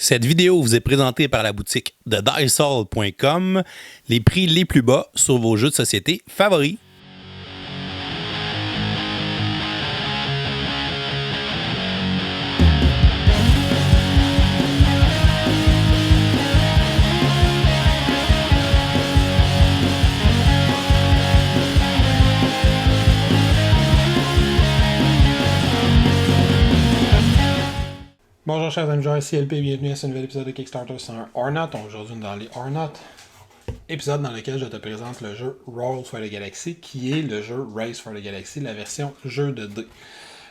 Cette vidéo vous est présentée par la boutique de Diceall.com, les prix les plus bas sur vos jeux de société favoris. Bonjour chers amis joueurs, ici LP, bienvenue à ce nouvel épisode de Kickstarter sur un Ornat. Aujourd'hui dans les Ornat, épisode dans lequel je te présente le jeu Rolls for the Galaxy, qui est le jeu Race for the Galaxy, la version jeu de dés.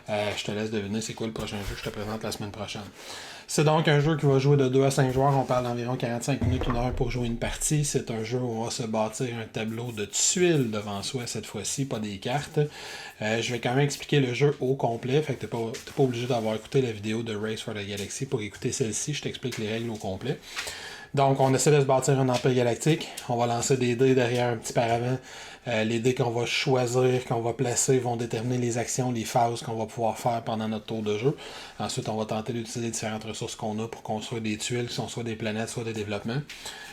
Je te laisse deviner c'est quoi le prochain jeu que je te présente la semaine prochaine. C'est donc un jeu qui va jouer de 2 à 5 joueurs, on parle d'environ 45 minutes, 1 heure pour jouer une partie. C'est un jeu où on va se bâtir un tableau de tuiles devant soi cette fois-ci, pas des cartes. Je vais quand même expliquer le jeu au complet, fait que t'es pas obligé d'avoir écouté la vidéo de Race for the Galaxy pour écouter celle-ci, je t'explique les règles au complet. Donc on essaie de se bâtir un empire galactique, on va lancer des dés derrière un petit paravent. Les dés qu'on va choisir, qu'on va placer, vont déterminer les actions, les phases qu'on va pouvoir faire pendant notre tour de jeu. Ensuite, on va tenter d'utiliser différentes ressources qu'on a pour construire des tuiles, qui sont soit des planètes, soit des développements.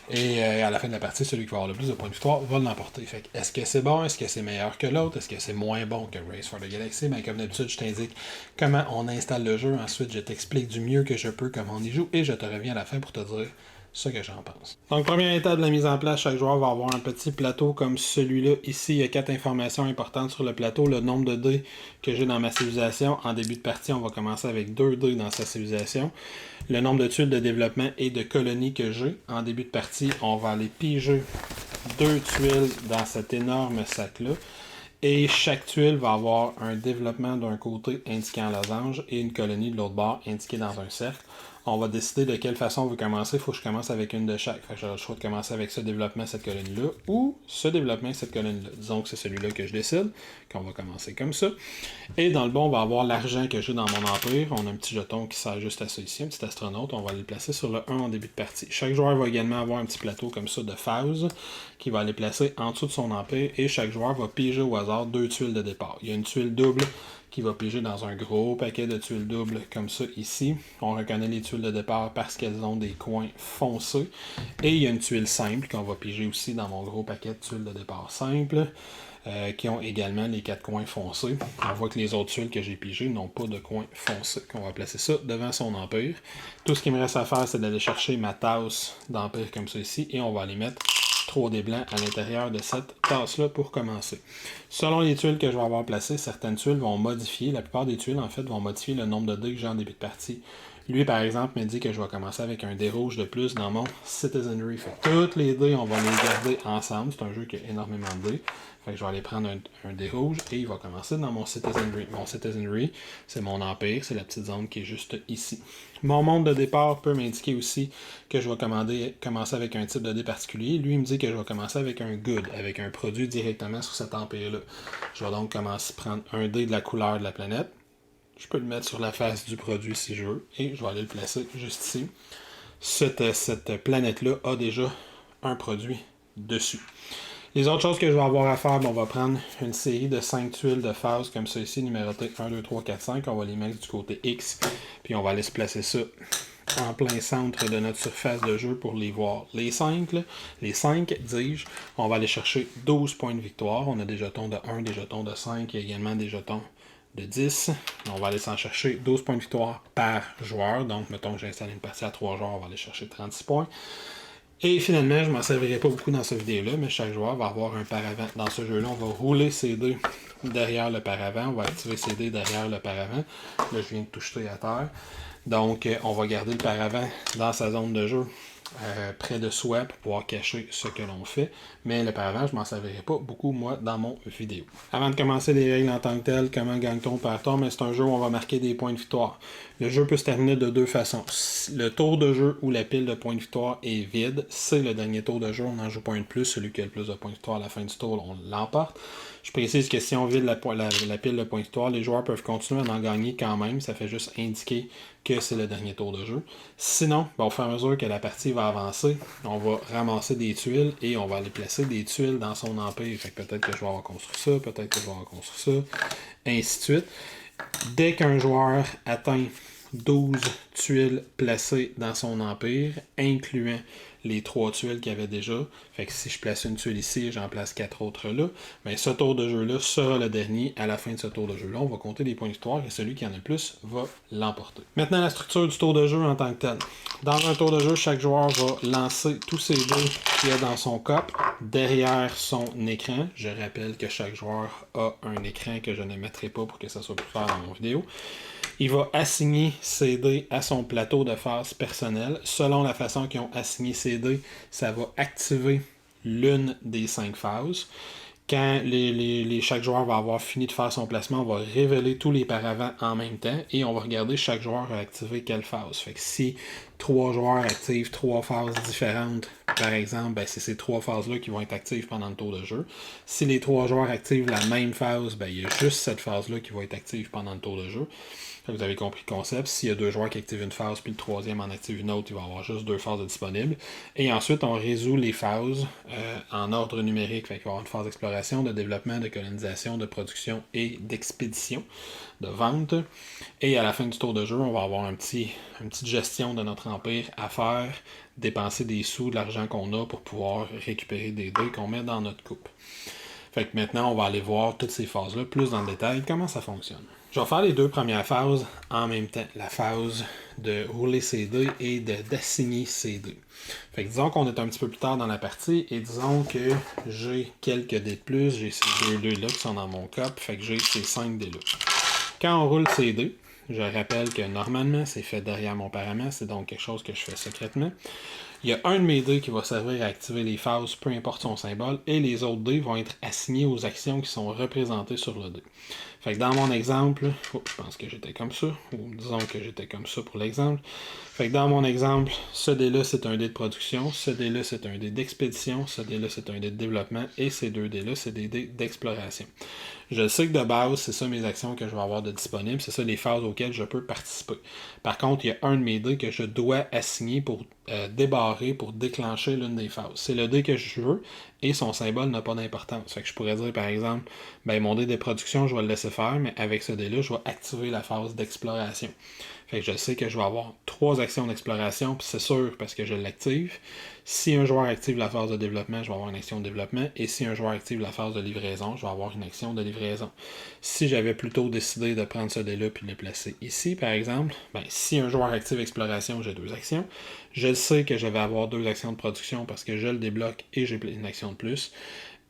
Et à la fin de la partie, celui qui va avoir le plus de points de victoire va l'emporter. Fait que, est-ce que c'est bon? Est-ce que c'est meilleur que l'autre? Est-ce que c'est moins bon que Race for the Galaxy? Ben, comme d'habitude, je t'indique comment on installe le jeu. Ensuite, je t'explique du mieux que je peux comment on y joue. Et je te reviens à la fin pour te dire ce que j'en pense. Donc, première étape de la mise en place, chaque joueur va avoir un petit plateau comme celui-là. Ici, il y a 4 informations importantes sur le plateau. Le nombre de dés que j'ai dans ma civilisation. En début de partie, on va commencer avec 2 dés dans sa civilisation. Le nombre de tuiles de développement et de colonies que j'ai. En début de partie, on va aller piger 2 tuiles dans cet énorme sac-là. Et chaque tuile va avoir un développement d'un côté indiqué en losange et une colonie de l'autre bord indiquée dans un cercle. On va décider de quelle façon on veut commencer. Il faut que je commence avec une de chaque. Fait que j'ai le choix de commencer avec ce développement, cette colonie-là, ou ce développement, cette colonie-là. Disons que c'est celui-là que je décide, qu'on va commencer comme ça. Et dans le bas, on va avoir l'argent que j'ai dans mon empire. On a un petit jeton qui sert juste à ça ici, un petit astronaute. On va le placer sur le 1 en début de partie. Chaque joueur va également avoir un petit plateau comme ça de phase qui va aller placer en dessous de son empire. Et chaque joueur va piger au hasard 2 tuiles de départ. Il y a une tuile double qui va piger dans un gros paquet de tuiles doubles comme ça ici. On reconnaît les tuiles de départ parce qu'elles ont des coins foncés. Et il y a une tuile simple qu'on va piger aussi dans mon gros paquet de tuiles de départ simples. Qui ont également les 4 coins foncés. On voit que les autres tuiles que j'ai pigées n'ont pas de coins foncés. On va placer ça devant son empire. Tout ce qu'il me reste à faire, c'est d'aller chercher ma tasse d'empire comme ça ici. Et on va aller mettre 3 dés blancs à l'intérieur de cette tasse-là pour commencer. Selon les tuiles que je vais avoir placées, certaines tuiles vont modifier, la plupart des tuiles en fait vont modifier le nombre de dés que j'ai en début de partie. Lui par exemple me dit que je vais commencer avec un dé rouge de plus dans mon Citizenry. Fait que toutes les dés, on va les garder ensemble. C'est un jeu qui a énormément de dés. Fait que je vais aller prendre un dé rouge et il va commencer dans mon Citizenry. Mon Citizenry, c'est mon empire, c'est la petite zone qui est juste ici. Mon monde de départ peut m'indiquer aussi que je vais commencer avec un type de dé particulier. Lui, il me dit que je vais commencer avec un good, avec un produit directement sur cet empire-là. Je vais donc commencer à prendre un dé de la couleur de la planète. Je peux le mettre sur la face du produit si je veux. Et je vais aller le placer juste ici. Cette planète-là a déjà un produit dessus. Les autres choses que je vais avoir à faire, on va prendre une série de 5 tuiles de phase comme ça ici, numérotées 1, 2, 3, 4, 5. On va les mettre du côté X. Puis on va aller se placer ça en plein centre de notre surface de jeu pour les voir. Les 5, dis-je, on va aller chercher 12 points de victoire. On a des jetons de 1, des jetons de 5, il y a également des jetons de 10. On va aller s'en chercher 12 points de victoire par joueur. Donc, mettons que j'installe une partie à 3 joueurs, on va aller chercher 36 points. Et finalement, je ne m'en servirai pas beaucoup dans cette vidéo-là, mais chaque joueur va avoir un paravent. Dans ce jeu-là, on va rouler ses dés derrière le paravent. On va activer ses dés derrière le paravent. Là, je viens de toucher à terre. Donc, on va garder le paravent dans sa zone de jeu, près de soi, pour pouvoir cacher ce que l'on fait. Mais le paravent, je ne m'en servirai pas beaucoup, moi, dans mon vidéo. Avant de commencer les règles en tant que telles, comment gagne-t-on par tour, mais c'est un jeu où on va marquer des points de victoire. Le jeu peut se terminer de 2 façons. Le tour de jeu où la pile de points de victoire est vide, c'est le dernier tour de jeu, on en joue pas un de plus, celui qui a le plus de points de victoire à la fin du tour, on l'emporte. Je précise que si on vide la pile de points de victoire, les joueurs peuvent continuer à en gagner quand même, ça fait juste indiquer que c'est le dernier tour de jeu. Sinon, au fur et à mesure que la partie va avancer, on va ramasser des tuiles et on va aller placer des tuiles dans son empire. Fait que peut-être que je vais avoir construit ça, peut-être que je vais avoir construit ça, ainsi de suite. Dès qu'un joueur atteint 12 tuiles placées dans son empire, incluant les 3 tuiles qu'il y avait déjà. Fait que si je place une tuile ici et j'en place 4 autres là, bien ce tour de jeu-là sera le dernier. À la fin de ce tour de jeu-là, on va compter les points de victoire et celui qui en a le plus va l'emporter. Maintenant, la structure du tour de jeu en tant que tel. Dans un tour de jeu, chaque joueur va lancer tous ses dés qu'il y a dans son cop derrière son écran. Je rappelle que chaque joueur a un écran que je ne mettrai pas pour que ça soit plus clair dans mon vidéo. Il va assigner ses dés à son plateau de phase personnel. Selon la façon qu'ils ont assigné ses dés, ça va activer l'une des 5 phases. Quand chaque joueur va avoir fini de faire son placement, on va révéler tous les paravents en même temps et on va regarder chaque joueur a activé quelle phase. Fait que si 3 joueurs activent 3 phases différentes, par exemple, ben c'est ces 3 phases-là qui vont être actives pendant le tour de jeu. Si les 3 joueurs activent la même phase, ben il y a juste cette phase-là qui va être active pendant le tour de jeu. Vous avez compris le concept. S'il y a 2 joueurs qui activent une phase, puis le troisième en active une autre, il va y avoir juste 2 phases disponibles. Et ensuite, on résout les phases en ordre numérique. Fait qu'il va y avoir une phase d'exploration, de développement, de colonisation, de production et d'expédition, de vente. Et à la fin du tour de jeu, on va avoir une petite gestion de notre empire à faire, dépenser des sous, de l'argent qu'on a pour pouvoir récupérer des dés qu'on met dans notre coupe. Fait que maintenant, on va aller voir toutes ces phases-là plus dans le détail, comment ça fonctionne. Je vais faire les 2 premières phases en même temps. La phase de rouler ses dés et d'assigner ses dés. Fait que disons qu'on est un petit peu plus tard dans la partie et disons que j'ai quelques dés de plus. J'ai ces 2 dés-là qui sont dans mon cop. Fait que j'ai ces 5 dés-là. Quand on roule ces dés, je rappelle que normalement, c'est fait derrière mon paramètre. C'est donc quelque chose que je fais secrètement. Il y a un de mes dés qui va servir à activer les phases, peu importe son symbole, et les autres dés vont être assignés aux actions qui sont représentées sur le dé. Fait que dans mon exemple, je pense que j'étais comme ça, ou disons que j'étais comme ça pour l'exemple. Fait que dans mon exemple, ce dé-là, c'est un dé de production, ce dé-là, c'est un dé d'expédition, ce dé-là, c'est un dé de développement, et ces 2 dés-là, c'est des dés d'exploration. Je sais que de base, c'est ça mes actions que je vais avoir de disponibles, c'est ça les phases auxquelles je peux participer. Par contre, il y a un de mes dés que je dois assigner pour débarrer, pour déclencher l'une des phases. C'est le dé que je veux, et son symbole n'a pas d'importance. Fait que je pourrais dire, par exemple, ben mon dé de production, je vais le laisser faire, mais avec ce dé-là, je vais activer la phase d'exploration. Fait que je sais que je vais avoir 3 actions d'exploration, puis c'est sûr parce que je l'active. Si un joueur active la phase de développement, je vais avoir une action de développement. Et si un joueur active la phase de livraison, je vais avoir une action de livraison. Si j'avais plutôt décidé de prendre ce dé-là et de le placer ici, par exemple, ben, si un joueur active exploration, j'ai 2 actions. Je sais que je vais avoir 2 actions de production parce que je le débloque et j'ai une action de plus.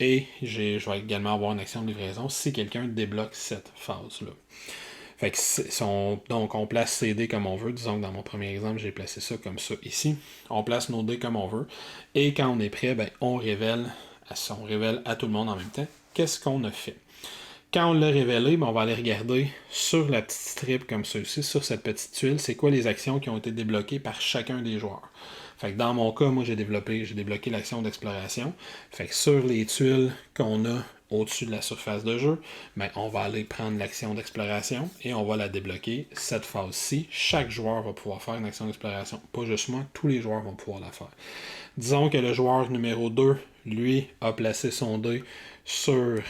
Et je vais également avoir une action de livraison si quelqu'un débloque cette phase-là. Fait que donc on place ces dés comme on veut. Disons que dans mon premier exemple, j'ai placé ça comme ça ici. On place nos dés comme on veut. Et quand on est prêt, ben, on révèle à tout le monde en même temps qu'est-ce qu'on a fait. Quand on l'a révélé, ben, on va aller regarder sur la petite strip comme ceci, sur cette petite tuile, c'est quoi les actions qui ont été débloquées par chacun des joueurs. Fait que dans mon cas, moi j'ai débloqué l'action d'exploration. Fait que sur les tuiles qu'on a au-dessus de la surface de jeu, ben, on va aller prendre l'action d'exploration et on va la débloquer cette phase-ci. Chaque joueur va pouvoir faire une action d'exploration. Pas juste moi, tous les joueurs vont pouvoir la faire. Disons que le joueur numéro 2, lui, a placé son dé sur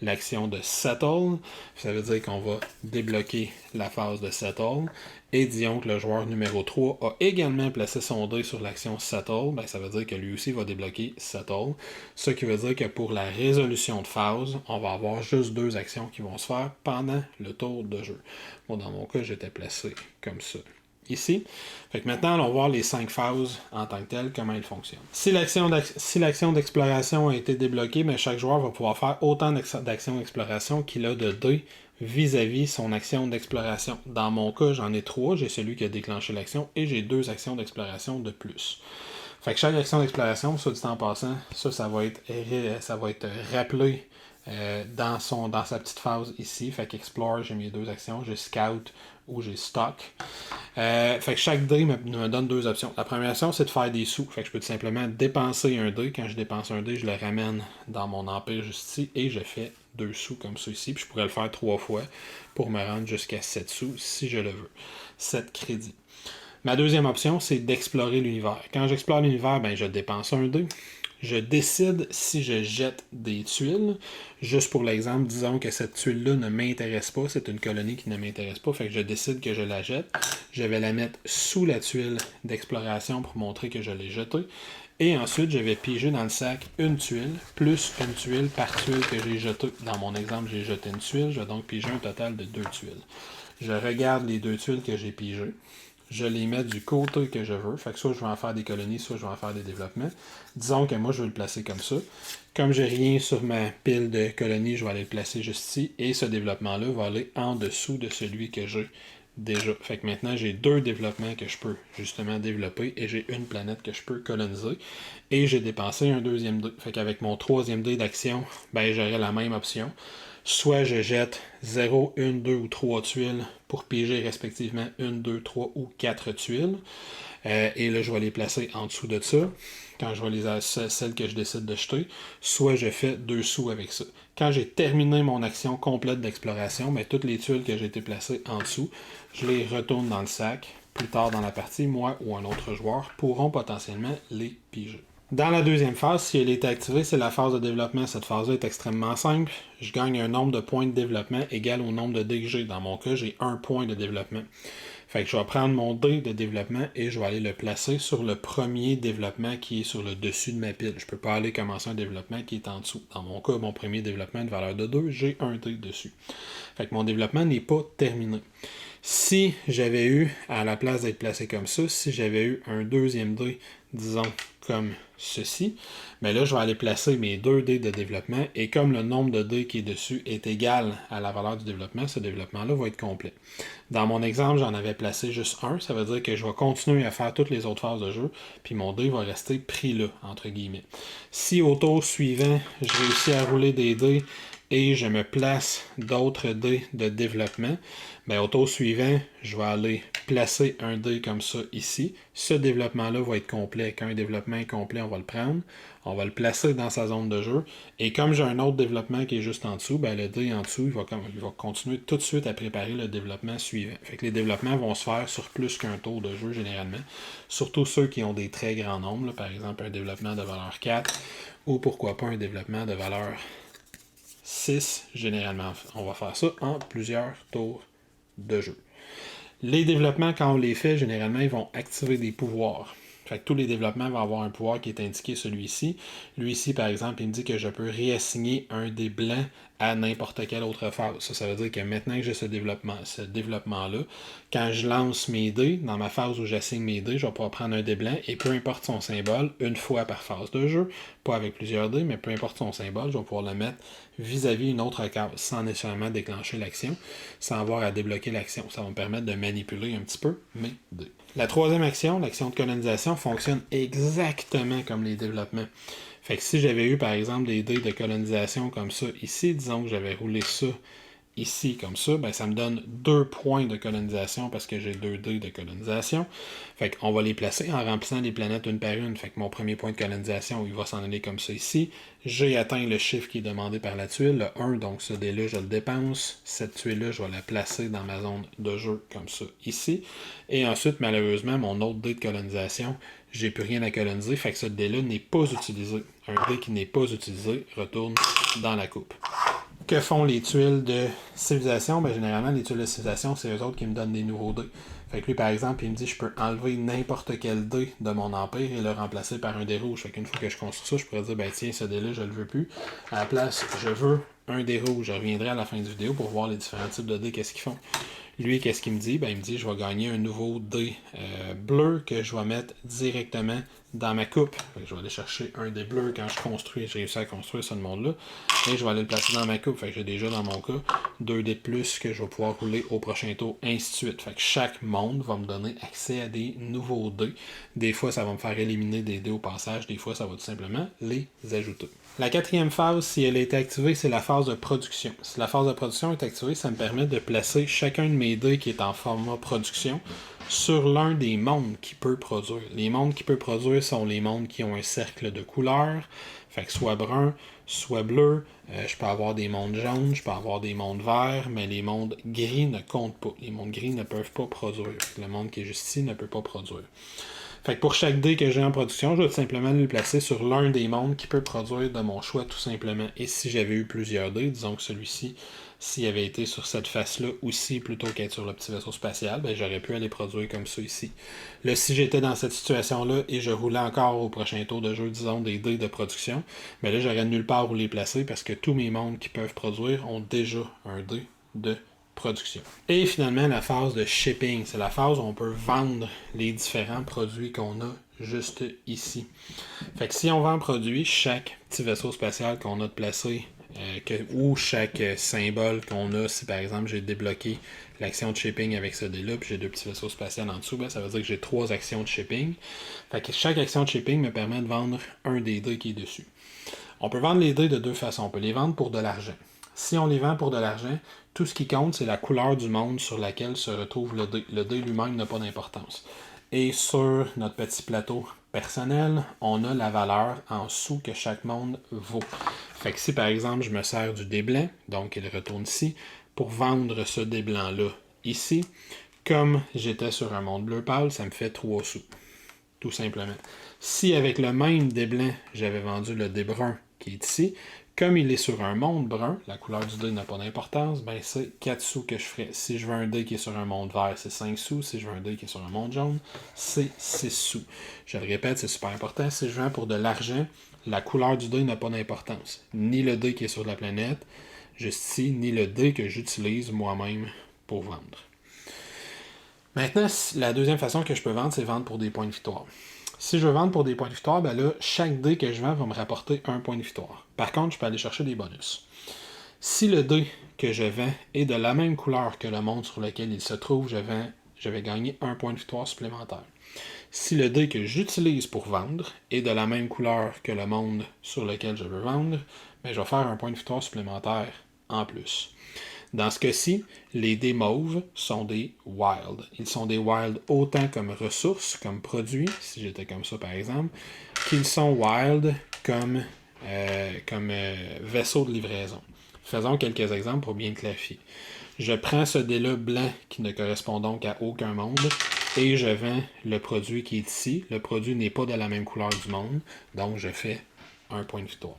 l'action de Settle. Ça veut dire qu'on va débloquer la phase de Settle. Et disons que le joueur numéro 3 a également placé son dé sur l'action Settle. Ben, ça veut dire que lui aussi va débloquer Settle. Ce qui veut dire que pour la résolution de phase, on va avoir juste 2 actions qui vont se faire pendant le tour de jeu. Bon, dans mon cas, j'étais placé comme ça. Ici. Fait que maintenant, allons voir les 5 phases en tant que telles, comment elles fonctionnent. Si l'action d'exploration a été débloquée, mais chaque joueur va pouvoir faire autant d'actions d'exploration qu'il a de dés vis-à-vis son action d'exploration. Dans mon cas, j'en ai 3. J'ai celui qui a déclenché l'action et j'ai 2 actions d'exploration de plus. Fait que chaque action d'exploration, soit dit en passant, ça va être rappelé dans sa petite phase ici. Fait qu'Explore, j'ai mes 2 actions. J'ai Scout ou j'ai Stock. Fait que chaque dé me donne 2 options. La première option, c'est de faire des sous. Fait que je peux tout simplement dépenser un dé. Quand je dépense un dé, je le ramène dans mon empire juste ici et je fais 2 sous comme ça ici. Puis je pourrais le faire 3 fois pour me rendre jusqu'à 7 sous si je le veux. 7 crédits. Ma deuxième option, c'est d'explorer l'univers. Quand j'explore l'univers, ben, je dépense un dé. je décide si je jette des tuiles. Juste pour l'exemple, disons que cette tuile-là ne m'intéresse pas, c'est une colonie qui ne m'intéresse pas, fait que je décide que je la jette. Je vais la mettre sous la tuile d'exploration pour montrer que je l'ai jetée. Et ensuite, je vais piger dans le sac une tuile, plus une tuile par tuile que j'ai jetée. Dans mon exemple, j'ai jeté une tuile, je vais donc piger un total de 2 tuiles. Je regarde les 2 tuiles que j'ai pigées. Je les mets du côté que je veux. Fait que soit je vais en faire des colonies, soit je vais en faire des développements. Disons que moi, je vais le placer comme ça. Comme j'ai rien sur ma pile de colonies, je vais aller le placer juste ici. Et ce développement-là va aller en dessous de celui que j'ai déjà. Fait que maintenant, j'ai 2 développements que je peux justement développer et j'ai une planète que je peux coloniser. Et j'ai dépensé un 2e dé. Fait qu'avec mon 3e dé d'action, ben j'aurai la même option. Soit je jette 0, 1, 2 ou 3 tuiles pour piger respectivement 1, 2, 3 ou 4 tuiles. Et là, je vais les placer en dessous de ça, quand je vais celles que je décide de jeter. Soit je fais 2 sous avec ça. Quand j'ai terminé mon action complète d'exploration, ben, toutes les tuiles que j'ai été placées en dessous, je les retourne dans le sac. Plus tard dans la partie, moi ou un autre joueur pourront potentiellement les piger. Dans la deuxième phase, si elle est activée, c'est la phase de développement. Cette phase-là est extrêmement simple. Je gagne un nombre de points de développement égal au nombre de dés que j'ai. Dans mon cas, j'ai 1 point de développement. Fait que je vais prendre mon dé de développement et je vais aller le placer sur le premier développement qui est sur le dessus de ma pile. Je ne peux pas aller commencer un développement qui est en dessous. Dans mon cas, mon premier développement de valeur de 2, j'ai un dé dessus. Fait que mon développement n'est pas terminé. Si j'avais eu, à la place d'être placé comme ça, si j'avais eu un 2e dé, disons comme ceci, mais là, je vais aller placer mes 2 dés de développement et comme le nombre de dés qui est dessus est égal à la valeur du développement, ce développement-là va être complet. Dans mon exemple, j'en avais placé juste un, ça veut dire que je vais continuer à faire toutes les autres phases de jeu, puis mon dé va rester pris là, entre guillemets. Si au tour suivant, je réussis à rouler des dés et je me place d'autres dés de développement, bien, au tour suivant, je vais aller placer un dé comme ça ici. Ce développement-là va être complet. Quand un développement est complet, on va le prendre, on va le placer dans sa zone de jeu. Et comme j'ai un autre développement qui est juste en dessous, bien, le dé en dessous, il va continuer tout de suite à préparer le développement suivant. Fait que les développements vont se faire sur plus qu'un tour de jeu généralement. Surtout ceux qui ont des très grands nombres, là, par exemple un développement de valeur 4 ou pourquoi pas un développement de valeur 6, généralement. On va faire ça en plusieurs tours de jeu. Les développements, quand on les fait, généralement, ils vont activer des pouvoirs. Fait que tous les développements vont avoir un pouvoir qui est indiqué, celui-ci. Lui-ci, par exemple, il me dit que je peux réassigner un dé blanc à n'importe quelle autre phase. Ça veut dire que maintenant que j'ai ce développement-là, quand je lance mes dés, dans ma phase où j'assigne mes dés, je vais pouvoir prendre un dé blanc et peu importe son symbole, une fois par phase de jeu, pas avec plusieurs dés, mais peu importe son symbole, je vais pouvoir le mettre vis-à-vis une autre case, sans nécessairement déclencher l'action, sans avoir à débloquer l'action. Ça va me permettre de manipuler un petit peu mes dés. La troisième action, l'action de colonisation, fonctionne exactement comme les développements. Fait que si j'avais eu, par exemple, des dés de colonisation comme ça ici, disons que j'avais roulé ça ici comme ça, ben ça me donne 2 points de colonisation parce que j'ai 2 dés de colonisation. Fait qu'on va les placer en remplissant les planètes une par une. Fait que mon premier point de colonisation, il va s'en aller comme ça ici. J'ai atteint le chiffre qui est demandé par la tuile, le 1, donc ce dé-là, je le dépense. Cette tuile-là, je vais la placer dans ma zone de jeu comme ça ici. Et ensuite, malheureusement, mon autre dé de colonisation, j'ai plus rien à coloniser, fait que ce dé-là n'est pas utilisé. Un dé qui n'est pas utilisé retourne dans la coupe. Que font les tuiles de civilisation? Ben, généralement, les tuiles de civilisation, c'est eux autres qui me donnent des nouveaux dés. Fait que lui, par exemple, il me dit je peux enlever n'importe quel dé de mon empire et le remplacer par un dé rouge. Fait qu'une fois que je construis ça, je pourrais dire, ben tiens, ce dé-là, je le veux plus. À la place, je veux un dé rouge. Je reviendrai à la fin de la vidéo pour voir les différents types de dés, qu'est-ce qu'ils font. Lui, qu'est-ce qu'il me dit? Ben, il me dit je vais gagner un nouveau dé bleu que je vais mettre directement dans ma coupe. Je vais aller chercher un dé bleu quand je construis. J'ai réussi à construire ce monde-là. Et je vais aller le placer dans ma coupe. Fait que j'ai déjà dans mon cas 2 dés de plus que je vais pouvoir rouler au prochain tour, ainsi de suite. Fait que chaque monde va me donner accès à des nouveaux dés. Des fois, ça va me faire éliminer des dés au passage. Des fois, ça va tout simplement les ajouter. La quatrième phase, si elle est activée, c'est la phase de production. Si la phase de production est activée, ça me permet de placer chacun de mes dés qui est en format production sur l'un des mondes qu'il peut produire. Les mondes qu'il peut produire sont les mondes qui ont un cercle de couleurs, fait que soit brun, soit bleu. Je peux avoir des mondes jaunes, je peux avoir des mondes verts, mais les mondes gris ne comptent pas. Les mondes gris ne peuvent pas produire. Le monde qui est juste ici ne peut pas produire. Fait que pour chaque dé que j'ai en production, je vais tout simplement le placer sur l'un des mondes qui peut produire de mon choix tout simplement. Et si j'avais eu plusieurs dés, disons que celui-ci, s'il avait été sur cette face-là aussi plutôt qu'être sur le petit vaisseau spatial, ben j'aurais pu aller produire comme ça ici. Là, si j'étais dans cette situation-là et je roulais encore au prochain tour de jeu, disons, des dés de production, ben là, j'aurais nulle part où les placer parce que tous mes mondes qui peuvent produire ont déjà un dé de production. Et finalement, la phase de shipping, c'est la phase où on peut vendre les différents produits qu'on a juste ici. Fait que si on vend un produit, chaque petit vaisseau spatial qu'on a de placé, ou chaque symbole qu'on a, si par exemple j'ai débloqué l'action de shipping avec ce dé-là, puis j'ai 2 petits vaisseaux spatials en dessous, ben, ça veut dire que j'ai 3 actions de shipping. Fait que chaque action de shipping me permet de vendre un des dés qui est dessus. On peut vendre les dés de 2 façons. On peut les vendre pour de l'argent. Si on les vend pour de l'argent, tout ce qui compte, c'est la couleur du monde sur laquelle se retrouve le dé. Le dé lui-même n'a pas d'importance. Et sur notre petit plateau personnel, on a la valeur en sous que chaque monde vaut. Fait que si par exemple je me sers du dé blanc, donc il retourne ici, pour vendre ce dé blanc-là ici, comme j'étais sur un monde bleu pâle, ça me fait 3 sous. Tout simplement. Si avec le même dé blanc, j'avais vendu le dé brun qui est ici, comme il est sur un monde brun, la couleur du dé n'a pas d'importance, ben c'est 4 sous que je ferais. Si je veux un dé qui est sur un monde vert, c'est 5 sous. Si je veux un dé qui est sur un monde jaune, c'est 6 sous. Je le répète, c'est super important. Si je vends pour de l'argent, la couleur du dé n'a pas d'importance. Ni le dé qui est sur la planète, juste ici, ni le dé que j'utilise moi-même pour vendre. Maintenant, la deuxième façon que je peux vendre, c'est vendre pour des points de victoire. Si je veux vendre pour des points de victoire, ben là, chaque dé que je vends va me rapporter un point de victoire. Par contre, je peux aller chercher des bonus. Si le dé que je vends est de la même couleur que le monde sur lequel il se trouve, je vais gagner un point de victoire supplémentaire. Si le dé que j'utilise pour vendre est de la même couleur que le monde sur lequel je veux vendre, ben je vais faire un point de victoire supplémentaire en plus. Dans ce cas-ci, les dés mauves sont des wild. Ils sont des wild autant comme ressources, comme produits, si j'étais comme ça par exemple, qu'ils sont wild comme, vaisseau de livraison. Faisons quelques exemples pour bien clarifier. Je prends ce dé-là blanc qui ne correspond donc à aucun monde et je vends le produit qui est ici. Le produit n'est pas de la même couleur du monde, donc je fais un point de victoire.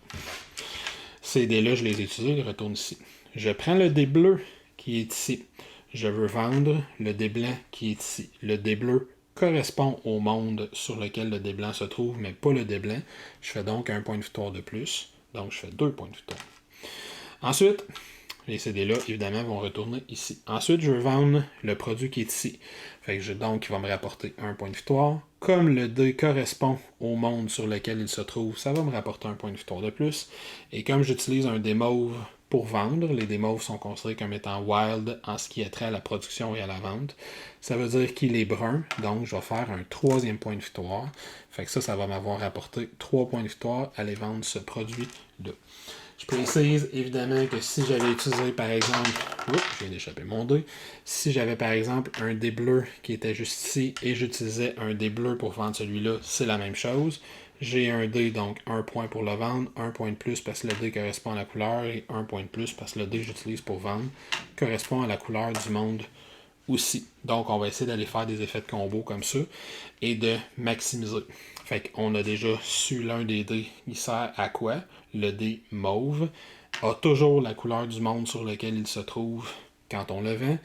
Ces dés-là, je les ai utilisés, ils retournent ici. Je prends le dé bleu qui est ici. Je veux vendre le dé blanc qui est ici. Le dé bleu correspond au monde sur lequel le dé blanc se trouve, mais pas le dé blanc. Je fais donc un point de victoire de plus. Donc, je fais 2 points de victoire. Ensuite, les CD-là, évidemment, vont retourner ici. Ensuite, je veux vendre le produit qui est ici. Fait que donc, il va me rapporter un point de victoire. Comme le dé correspond au monde sur lequel il se trouve, ça va me rapporter un point de victoire de plus. Et comme j'utilise un dé mauve pour vendre, les dés mauves sont considérés comme étant wild en ce qui est trait à la production et à la vente. Ça veut dire qu'il est brun, donc je vais faire un 3e point de victoire. Fait que ça va m'avoir rapporté 3 points de victoire à aller vendre ce produit-là. Je précise évidemment que si j'avais utilisé par exemple, je viens d'échapper mon dé, si j'avais par exemple un dé bleu qui était juste ici et j'utilisais un dé bleu pour vendre celui-là, c'est la même chose. J'ai un dé, donc un point pour le vendre, un point de plus parce que le dé correspond à la couleur et un point de plus parce que le dé que j'utilise pour vendre correspond à la couleur du monde aussi. Donc on va essayer d'aller faire des effets de combo comme ça et de maximiser. Fait qu'on a déjà su l'un des dés, il sert à quoi? Le dé mauve a toujours la couleur du monde sur lequel il se trouve quand on le vend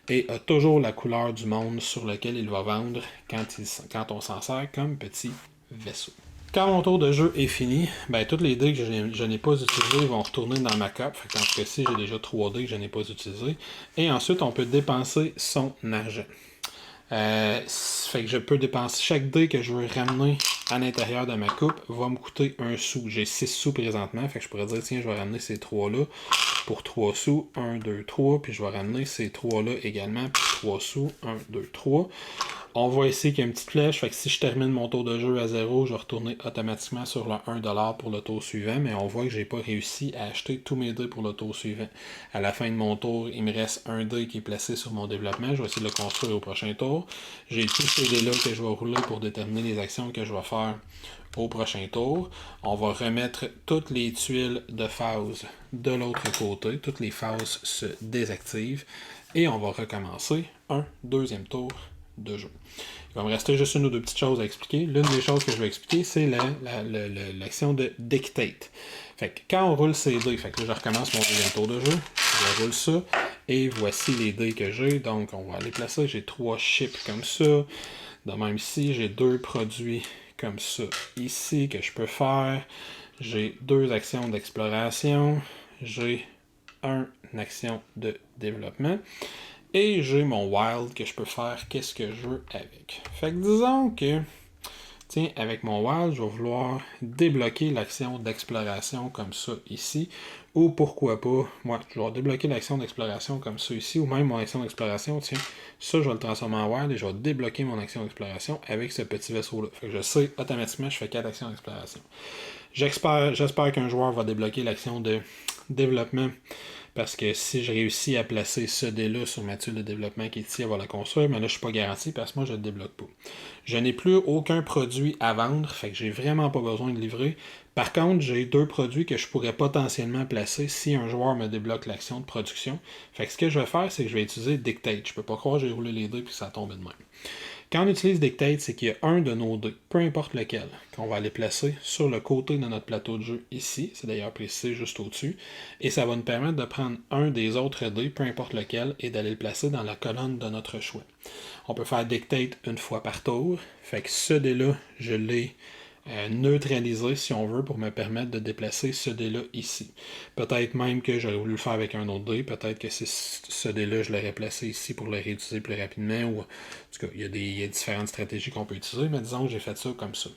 et a toujours la couleur du monde sur lequel il va vendre quand on s'en sert comme petit vaisseau. Quand mon tour de jeu est fini, ben tous les dés que je n'ai pas utilisés vont retourner dans ma cope. Fait dans ce cas-ci, j'ai déjà 3 dés que je n'ai pas utilisés. Et ensuite, on peut dépenser son argent. Fait que je peux dépenser chaque dé que je veux ramener à l'intérieur de ma coupe va me coûter 1 sou. J'ai 6 sous présentement, fait que je pourrais dire tiens, je vais ramener ces 3-là pour 3 sous, 1, 2, 3, puis je vais ramener ces 3-là également pour 3 sous, 1, 2, 3. On voit ici qu'il y a une petite flèche, fait que si je termine mon tour de jeu à 0, je vais retourner automatiquement sur le 1$ pour le tour suivant, mais on voit que j'ai pas réussi à acheter tous mes dés pour le tour suivant. À la fin de mon tour, il me reste un dé qui est placé sur mon développement, je vais essayer de le construire au prochain tour. J'ai tous ces dés-là que je vais rouler pour déterminer les actions que je vais faire au prochain tour. On va remettre toutes les tuiles de phase de l'autre côté, toutes les phases se désactivent, et on va recommencer un deuxième tour de jeu. Il va me rester juste une ou deux petites choses à expliquer. L'une des choses que je vais expliquer, c'est l'action de Dictate. Fait que quand on roule ces dés, fait que là je recommence mon deuxième tour de jeu, je roule ça, et voici les dés que j'ai. Donc on va aller placer, j'ai 3 chips comme ça. De même ici, j'ai 2 produits comme ça ici que je peux faire. J'ai 2 actions d'exploration. J'ai une action de développement. Et j'ai mon wild que je peux faire qu'est-ce que je veux avec. Fait que disons que, tiens, avec mon wild, je vais vouloir débloquer l'action d'exploration comme ça ici. Ou pourquoi pas, moi, je vais débloquer l'action d'exploration comme ça ici. Ou même mon action d'exploration, tiens, ça, je vais le transformer en wild et je vais débloquer mon action d'exploration avec ce petit vaisseau-là. Fait que je sais, automatiquement, je fais 4 actions d'exploration. J'espère qu'un joueur va débloquer l'action de développement. Parce que si je réussis à placer ce dé-là sur ma tuile de développement qui est ici, elle va la construire, mais là, je ne suis pas garanti parce que moi, je ne le débloque pas. Je n'ai plus aucun produit à vendre, fait que j'ai vraiment pas besoin de livrer. Par contre, j'ai 2 produits que je pourrais potentiellement placer si un joueur me débloque l'action de production. Fait que ce que je vais faire, c'est que je vais utiliser Dictate. Je peux pas croire que j'ai roulé les dés et que ça tombe de même. Quand on utilise Dictate, c'est qu'il y a un de nos dés, peu importe lequel, qu'on va aller placer sur le côté de notre plateau de jeu ici. C'est d'ailleurs précisé juste au-dessus. Et ça va nous permettre de prendre un des autres dés, peu importe lequel, et d'aller le placer dans la colonne de notre choix. On peut faire Dictate une fois par tour. Fait que ce dé-là, je l'ai neutralisé, si on veut, pour me permettre de déplacer ce dé-là ici. Peut-être même que j'aurais voulu le faire avec un autre dé. Peut-être que ce dé-là, je l'aurais placé ici pour le réutiliser plus rapidement. Ou, en tout cas, il y a différentes stratégies qu'on peut utiliser, mais disons que j'ai fait ça comme ça.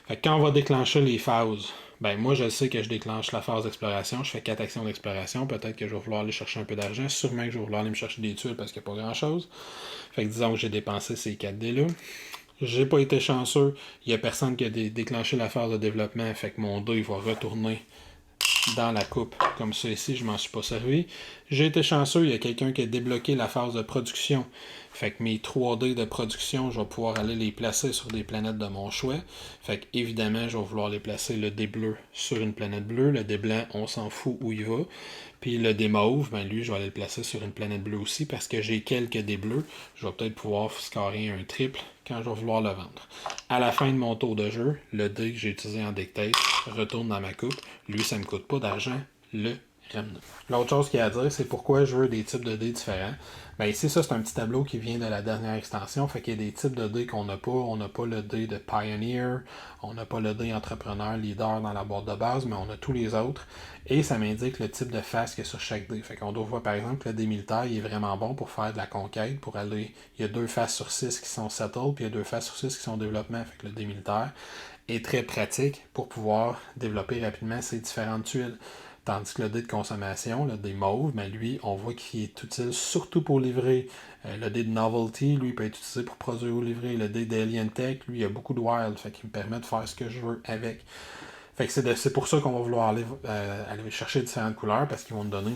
Fait que quand on va déclencher les phases, ben moi je sais que je déclenche la phase d'exploration, je fais 4 actions d'exploration, peut-être que je vais vouloir aller chercher un peu d'argent, sûrement que je vais vouloir aller me chercher des tuiles parce qu'il n'y a pas grand-chose. Fait que disons que j'ai dépensé ces 4 dés-là. J'ai pas été chanceux, il n'y a personne qui a déclenché la phase de développement, fait que mon dé il va retourner dans la coupe, comme ça ici, je m'en suis pas servi. J'ai été chanceux, il y a quelqu'un qui a débloqué la phase de production. Fait que mes 3D de production, je vais pouvoir aller les placer sur des planètes de mon choix. Fait que évidemment, je vais vouloir les placer le dé bleu sur une planète bleue. Le dé blanc, on s'en fout où il va. Puis le dé mauve, ben lui, je vais aller le placer sur une planète bleue aussi parce que j'ai quelques dés bleus. Je vais peut-être pouvoir scorer un triple quand je vais vouloir le vendre. À la fin de mon tour de jeu, le dé que j'ai utilisé en Dictate retourne dans ma coupe. Lui, ça ne me coûte pas d'argent. Le ramener. L'autre chose qu'il y a à dire, c'est pourquoi je veux des types de dés différents. Ben ici, ça, c'est un petit tableau qui vient de la dernière extension. Fait qu'il y a des types de dés qu'on n'a pas. On n'a pas le dé de Pioneer. On n'a pas le dé Entrepreneur, Leader dans la boîte de base, mais on a tous les autres. Et ça m'indique le type de face qu'il y a sur chaque dé. Fait qu'on doit voir, par exemple, que le dé militaire, il est vraiment bon pour faire de la conquête, pour aller... Il y a 2 faces sur 6 qui sont settle, puis il y a 2 faces sur 6 qui sont développement. Fait que le dé militaire est très pratique pour pouvoir développer rapidement ces différentes tuiles. Tandis que le dé de consommation, le dé mauve, ben lui, on voit qu'il est utile surtout pour livrer. Le dé de novelty, lui, peut être utilisé pour produire ou livrer. Le dé d'Alien Tech, lui, il y a beaucoup de wild, fait qu'il me permet de faire ce que je veux avec. Fait que c'est pour ça qu'on va vouloir aller chercher différentes couleurs, parce qu'ils vont nous donner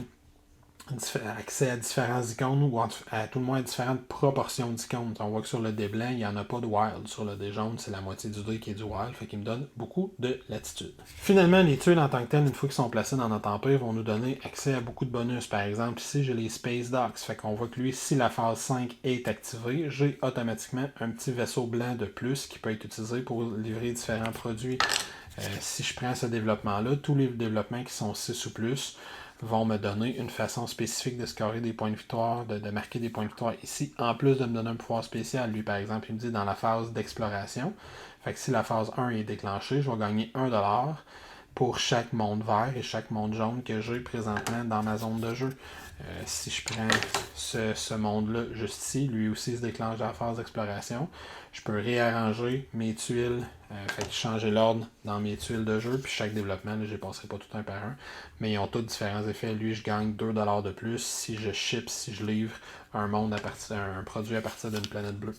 accès à différents icônes ou à tout le moins à différentes proportions d'icônes. On voit que sur le dé blanc, il n'y en a pas de wild. Sur le dé jaune, c'est la moitié du dé qui est du wild, fait qu'il me donne beaucoup de latitude. Finalement, les tuiles en tant que telles, une fois qu'ils sont placés dans notre empire, vont nous donner accès à beaucoup de bonus. Par exemple, ici, j'ai les Space Docks. Fait qu'on voit que lui, si la phase 5 est activée, j'ai automatiquement un petit vaisseau blanc de plus qui peut être utilisé pour livrer différents produits. Si je prends ce développement-là, tous les développements qui sont 6 ou plus vont me donner une façon spécifique de scorer des points de victoire, de marquer des points de victoire ici, en plus de me donner un pouvoir spécial. Lui, par exemple, il me dit dans la phase d'exploration. Fait que si la phase 1 est déclenchée, je vais gagner 1$ pour chaque monde vert et chaque monde jaune que j'ai présentement dans ma zone de jeu. Si je prends ce monde-là juste ici, lui aussi se déclenche dans la phase d'exploration. Je peux réarranger mes tuiles, changer l'ordre dans mes tuiles de jeu, puis chaque développement, là, je ne les passerai pas tout un par un, mais ils ont tous différents effets. Lui, je gagne 2$ de plus si je livre un produit à partir d'une planète bleue.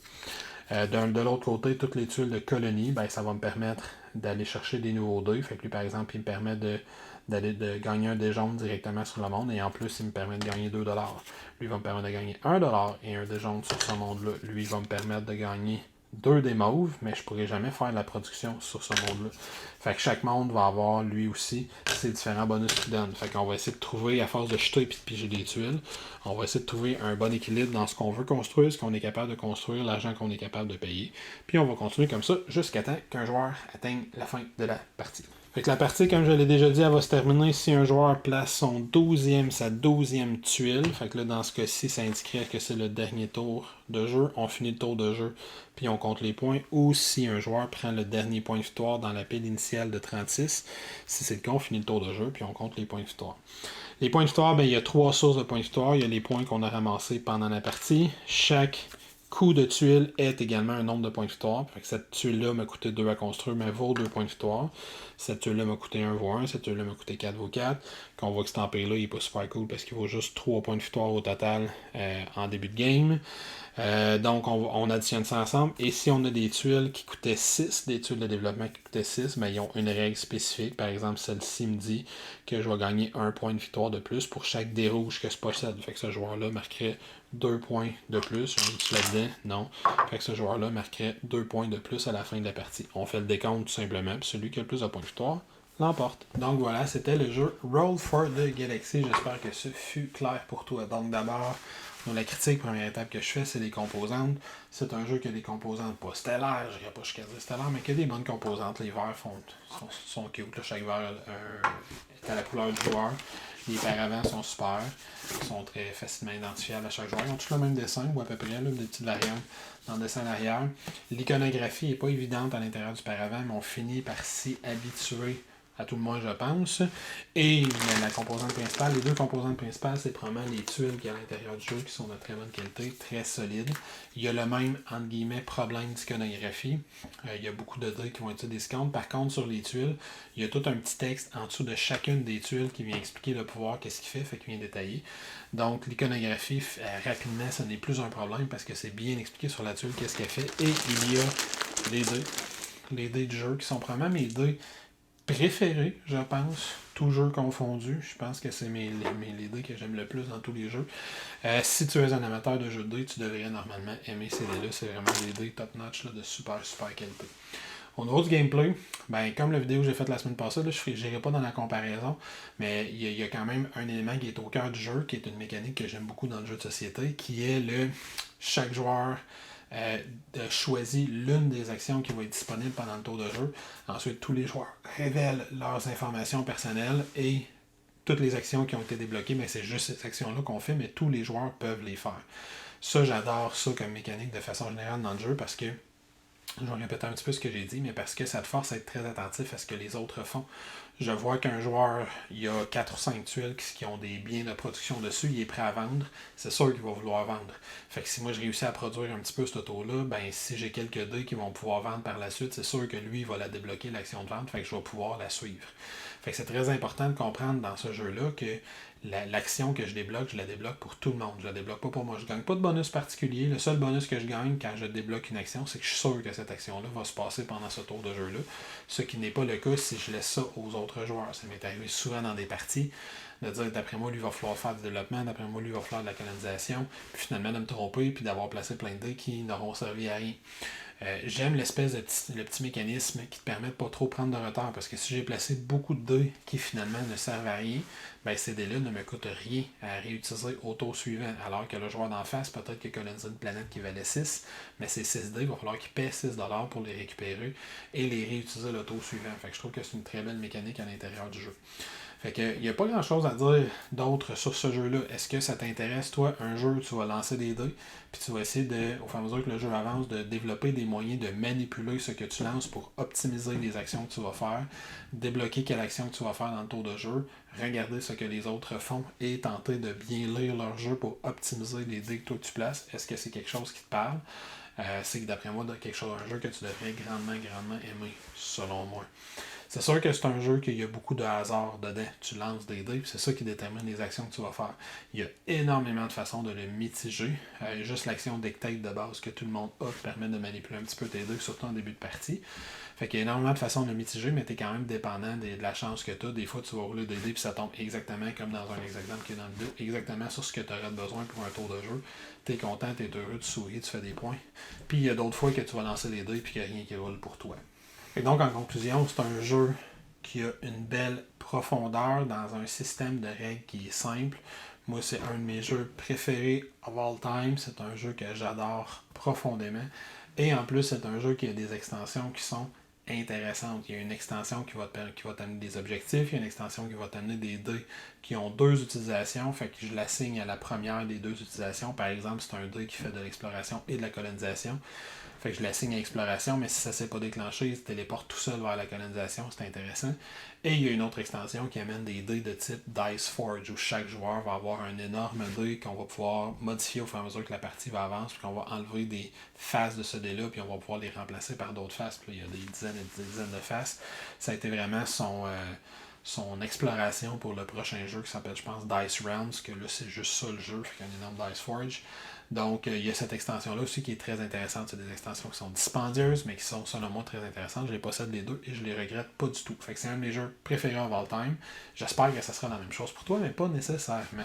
De l'autre côté, toutes les tuiles de colonie, ben, ça va me permettre d'aller chercher des nouveaux dés. Fait que lui, par exemple, il me permet de gagner un dé jaune directement sur le monde, et en plus, il me permet de gagner 2$. Lui, il va me permettre de gagner 1$ et un dé jaune sur ce monde-là. Lui, il va me permettre de gagner 2 des mauves, mais je pourrais jamais faire de la production sur ce monde-là. Fait que chaque monde va avoir, lui aussi, ses différents bonus qu'il donne. Fait qu'on va essayer de trouver, à force de jeter et de piger des tuiles, on va essayer de trouver un bon équilibre dans ce qu'on veut construire, ce qu'on est capable de construire, l'argent qu'on est capable de payer. Puis on va continuer comme ça jusqu'à temps qu'un joueur atteigne la fin de la partie. Fait que la partie, comme je l'ai déjà dit, elle va se terminer si un joueur place sa 12e tuile. Fait que là, dans ce cas-ci, ça indiquerait que c'est le dernier tour de jeu. On finit le tour de jeu, puis on compte les points. Ou si un joueur prend le dernier point de victoire dans la pile initiale de 36. Si c'est le cas, on finit le tour de jeu, puis on compte les points de victoire. Les points de victoire, il y a 3 sources de points de victoire. Il y a les points qu'on a ramassés pendant la partie. Chaque coup de tuile est également un nombre de points de victoire. Fait que cette tuile-là m'a coûté 2 à construire, mais vaut 2 points de victoire. Cette tuile-là m'a coûté 1 vaut 1. Cette tuile-là m'a coûté 4 vaut 4. Qu'on voit que cet empire-là, il n'est pas super cool parce qu'il vaut juste 3 points de victoire au total en début de game. Donc, on additionne ça ensemble. Et si on a des tuiles qui coûtaient 6, des tuiles de développement qui coûtaient 6, ils ont une règle spécifique. Par exemple, celle-ci me dit que je vais gagner 1 point de victoire de plus pour chaque dé rouge que je possède. Fait que ce joueur-là marquerait 2 points de plus. On est là-dedans? Non. Fait que ce joueur-là marquerait 2 points de plus à la fin de la partie. On fait le décompte tout simplement. Puis celui qui a le plus de points de victoire l'emporte. Donc voilà, c'était le jeu Roll for the Galaxy. J'espère que ce fut clair pour toi. Donc d'abord, la critique, première étape que je fais, c'est les composantes. C'est un jeu qui a des composantes pas stellaires, je dirais pas jusqu'à dire stellaires, mais qui a des bonnes composantes. Les verres sont cute. Là, chaque verre est à la couleur du joueur. Les paravents sont super. Ils sont très facilement identifiables à chaque joueur. Ils ont tous le même dessin, ou à peu près, là, des petites variantes dans le dessin arrière. L'iconographie n'est pas évidente à l'intérieur du paravent, mais on finit par s'y habituer, à tout le moins, je pense. Et la composante principale, les 2 composantes principales, c'est probablement les tuiles qui y a à l'intérieur du jeu, qui sont de très bonne qualité, très solides. Il y a le même, entre guillemets, problème d'iconographie. Il y a beaucoup de dés qui vont être des discounts. Par contre, sur les tuiles, il y a tout un petit texte en dessous de chacune des tuiles qui vient expliquer le pouvoir, qu'est-ce qu'il fait qui vient détailler. Donc, l'iconographie, rapidement, ce n'est plus un problème parce que c'est bien expliqué sur la tuile qu'est-ce qu'elle fait. Et il y a les dés du jeu qui sont probablement mes dés préféré, je pense, tout jeu confondu. Je pense que c'est les dés que j'aime le plus dans tous les jeux. Si tu es un amateur de jeux de dés, tu devrais normalement aimer ces dés-là. C'est vraiment des dés top-notch de super qualité. Au niveau du gameplay, comme la vidéo que j'ai faite la semaine passée, là, je n'irai pas dans la comparaison, mais il y a quand même un élément qui est au cœur du jeu, qui est une mécanique que j'aime beaucoup dans le jeu de société, qui est chaque joueur choisit l'une des actions qui va être disponible pendant le tour de jeu. Ensuite, tous les joueurs révèlent leurs informations personnelles et toutes les actions qui ont été débloquées, mais c'est juste ces actions-là qu'on fait, mais tous les joueurs peuvent les faire. Ça, j'adore ça comme mécanique de façon générale dans le jeu parce que, je vais répéter un petit peu ce que j'ai dit, mais parce que ça te force à être très attentif à ce que les autres font. Je vois qu'un joueur, il y a 4 ou 5 tuiles qui ont des biens de production dessus, il est prêt à vendre, c'est sûr qu'il va vouloir vendre. Fait que si moi je réussis à produire un petit peu ce taux-là, si j'ai quelques dés qui vont pouvoir vendre par la suite, c'est sûr que lui, il va la débloquer, l'action de vente, fait que je vais pouvoir la suivre. Fait que c'est très important de comprendre dans ce jeu-là que l'action que je la débloque pour tout le monde. Je la débloque pas pour moi. Je gagne pas de bonus particulier. Le seul bonus que je gagne quand je débloque une action, c'est que je suis sûr que cette action-là va se passer pendant ce tour de jeu-là. Ce qui n'est pas le cas si je laisse ça aux autres joueurs. Ça m'est arrivé souvent dans des parties de dire d'après moi, lui, il va falloir faire du développement, d'après moi, lui, il va falloir de la colonisation, puis finalement de me tromper, puis d'avoir placé plein de dés qui n'auront servi à rien. J'aime l'espèce le petit mécanisme qui te permet de pas trop prendre de retard, parce que si j'ai placé beaucoup de dés qui finalement ne servent à rien, ces dés-là ne me coûtent rien à réutiliser au tour suivant, alors que le joueur d'en face, peut-être qu'il a colonisé une planète qui valait 6, mais ces 6 dés, il va falloir qu'il paie 6$ pour les récupérer et les réutiliser le tour suivant. Fait que je trouve que c'est une très belle mécanique à l'intérieur du jeu. Fait que, il n'y a pas grand chose à dire d'autre sur ce jeu-là. Est-ce que ça t'intéresse, toi, un jeu où tu vas lancer des dés, puis tu vas essayer, au fur et à mesure que le jeu avance, de développer des moyens de manipuler ce que tu lances pour optimiser les actions que tu vas faire, débloquer quelle action que tu vas faire dans le tour de jeu, regarder ce que les autres font et tenter de bien lire leur jeu pour optimiser les dés que toi tu places. Est-ce que c'est quelque chose qui te parle? C'est d'après moi un jeu que tu devrais grandement aimer, selon moi. C'est sûr que c'est un jeu qu'il y a beaucoup de hasard dedans. Tu lances des dés, puis c'est ça qui détermine les actions que tu vas faire. Il y a énormément de façons de le mitiger. Juste l'action dictate de base que tout le monde a permet de manipuler un petit peu tes dés, surtout en début de partie. Fait qu'il y a énormément de façons de le mitiger, mais tu es quand même dépendant de la chance que tu as. Des fois, tu vas rouler des dés, puis ça tombe exactement comme dans un exemple qui est dans le 2, exactement sur ce que tu aurais besoin pour un tour de jeu. Tu es content, tu es heureux, tu souris, tu fais des points. Puis il y a d'autres fois que tu vas lancer les dés, puis qu'il n'y a rien qui roule pour toi. Et donc, en conclusion, c'est un jeu qui a une belle profondeur dans un système de règles qui est simple. Moi, c'est un de mes jeux préférés of all time. C'est un jeu que j'adore profondément. Et en plus, c'est un jeu qui a des extensions qui sont intéressantes. Il y a une extension qui va t'amener des objectifs. Il y a une extension qui va t'amener des dés qui ont 2 utilisations. Fait que je l'assigne à la première des 2 utilisations. Par exemple, c'est un dé qui fait de l'exploration et de la colonisation. Fait que je l'assigne à exploration, mais si ça ne s'est pas déclenché, il se téléporte tout seul vers la colonisation, c'est intéressant. Et il y a une autre extension qui amène des dés de type Dice Forge, où chaque joueur va avoir un énorme dé qu'on va pouvoir modifier au fur et à mesure que la partie va avancer, puis qu'on va enlever des faces de ce dé-là, puis on va pouvoir les remplacer par d'autres faces. Puis là, il y a des dizaines et des dizaines de faces. Ça a été vraiment son exploration pour le prochain jeu qui s'appelle, je pense, Dice Realms, que là, c'est juste ça le jeu, fait qu'il y a un énorme Dice Forge. Donc, il y a cette extension-là aussi qui est très intéressante. C'est des extensions qui sont dispendieuses, mais qui sont, selon moi, très intéressantes. Je les possède les deux et je les regrette pas du tout. Fait que c'est un de mes jeux préférés of all time. J'espère que ça sera la même chose pour toi, mais pas nécessairement.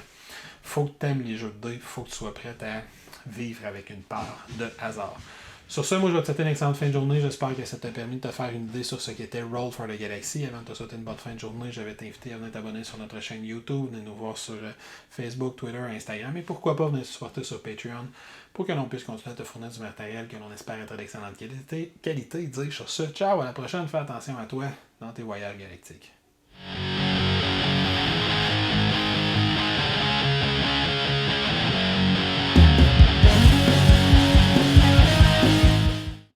Faut que tu aimes les jeux de dés, faut que tu sois prêt à vivre avec une part de hasard. Sur ce, moi, je vais te souhaiter une excellente fin de journée. J'espère que ça t'a permis de te faire une idée sur ce qu'était Roll for the Galaxy. Avant de te souhaiter une bonne fin de journée, je vais t'inviter à venir t'abonner sur notre chaîne YouTube, venir nous voir sur Facebook, Twitter, Instagram, et pourquoi pas venir nous supporter sur Patreon pour que l'on puisse continuer à te fournir du matériel que l'on espère être d'excellente qualité. Dis sur ce, ciao, à la prochaine, fais attention à toi dans tes voyages galactiques.